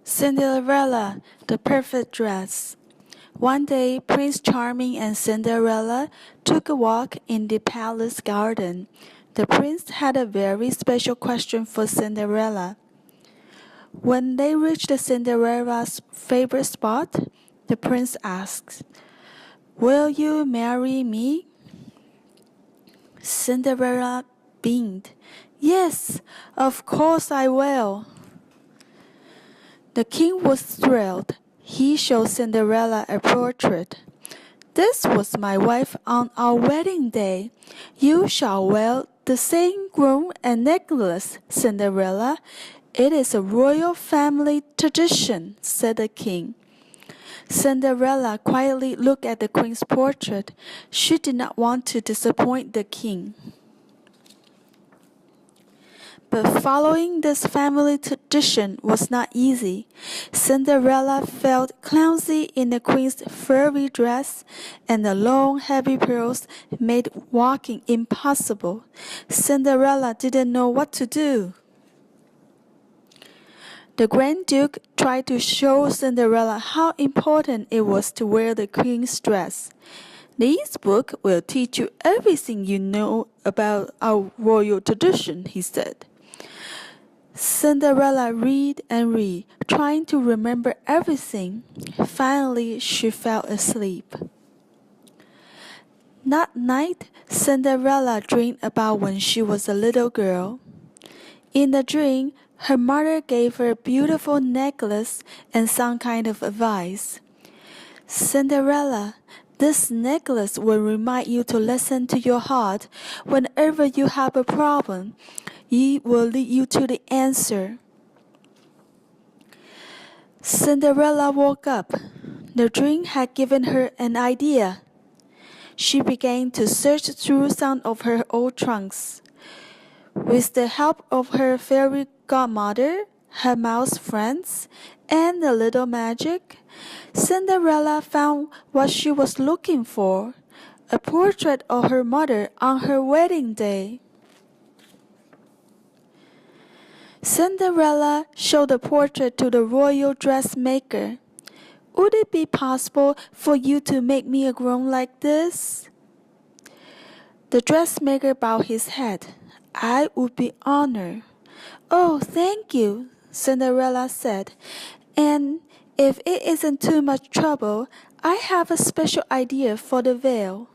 Cinderella The Perfect Dress. One day, Prince Charming and Cinderella took a walk in the palace garden. The prince had a very special question for Cinderella. When they reached Cinderella's favorite spot, the prince asked, "Will you marry me?" Cinderella beamed. "Yes, of course I will." The king was thrilled. He showed Cinderella a portrait. "This was my wife on our wedding day. You shall wear the same ring and necklace, Cinderella. It is a royal family tradition," said the king. Cinderella quietly looked at the queen's portrait. She did not want to disappoint the king. But following this family tradition was not easy. Cinderella felt clumsy in the queen's furry dress, and the long, heavy pearls made walking impossible. Cinderella didn't know what to do. The Grand Duke tried to show Cinderella how important it was to wear the queen's dress. "This book will teach you everything you know about our royal tradition," he said. Cinderella read and read, trying to remember everything. Finally, she fell asleep. That night, Cinderella dreamed about when she was a little girl. In the dream, her mother gave her a beautiful necklace and some kind of advice. "Cinderella, this necklace will remind you to listen to your heart whenever you have a problem. It will lead you to the answer." Cinderella woke up. The dream had given her an idea. She began to search through some of her old trunks. With the help of her fairy godmother, her mouse friends, and a little magic, Cinderella found what she was looking for, a portrait of her mother on her wedding day. Cinderella showed the portrait to the royal dressmaker. "Would it be possible for you to make me a gown like this?" The dressmaker bowed his head. "I would be honored." "Oh, thank you," Cinderella said. "And if it isn't too much trouble, I have a special idea for the veil."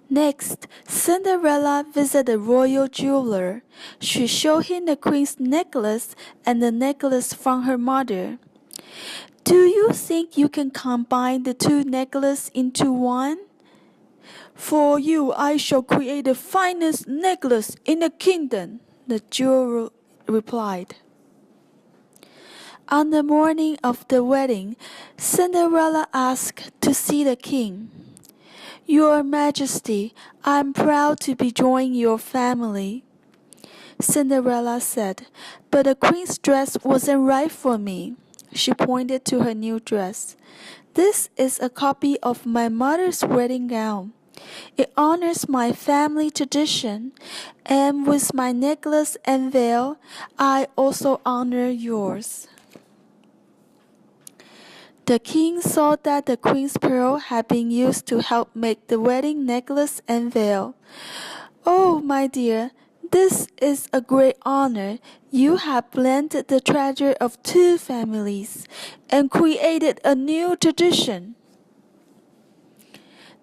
Next, Cinderella visited the royal jeweler. She showed him the queen's necklace and the necklace from her mother. "Do you think you can combine the two necklaces into one?" "For you, I shall create the finest necklace in the kingdom," the jeweler replied. On the morning of the wedding, Cinderella asked to see the king. "Your Majesty, I am proud to be joining your family." Cinderella said, "But the queen's dress wasn't right for me." She pointed to her new dress. "This is a copy of my mother's wedding gown. It honors my family tradition, and with my necklace and veil, I also honor yours." The king saw that the queen's pearl had been used to help make the wedding necklace and veil. "Oh, my dear, this is a great honor. You have blended the treasure of two families and created a new tradition."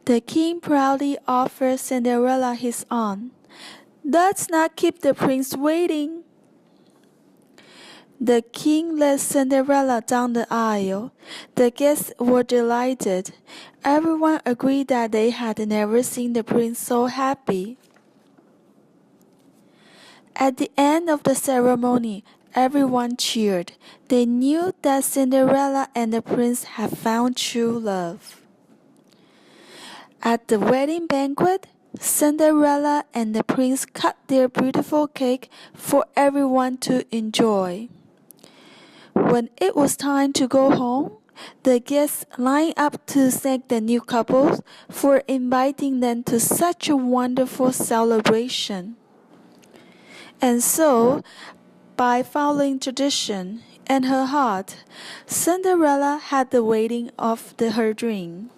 The king proudly offered Cinderella his arm. "Let's not keep the prince waiting." The king led Cinderella down the aisle. The guests were delighted. Everyone agreed that they had never seen the prince so happy. At the end of the ceremony, everyone cheered. They knew that Cinderella and the prince had found true love. At the wedding banquet, Cinderella and the prince cut their beautiful cake for everyone to enjoy. When it was time to go home, the guests lined up to thank the new couple for inviting them to such a wonderful celebration. And so, by following tradition and her heart, Cinderella had the wedding of her dream.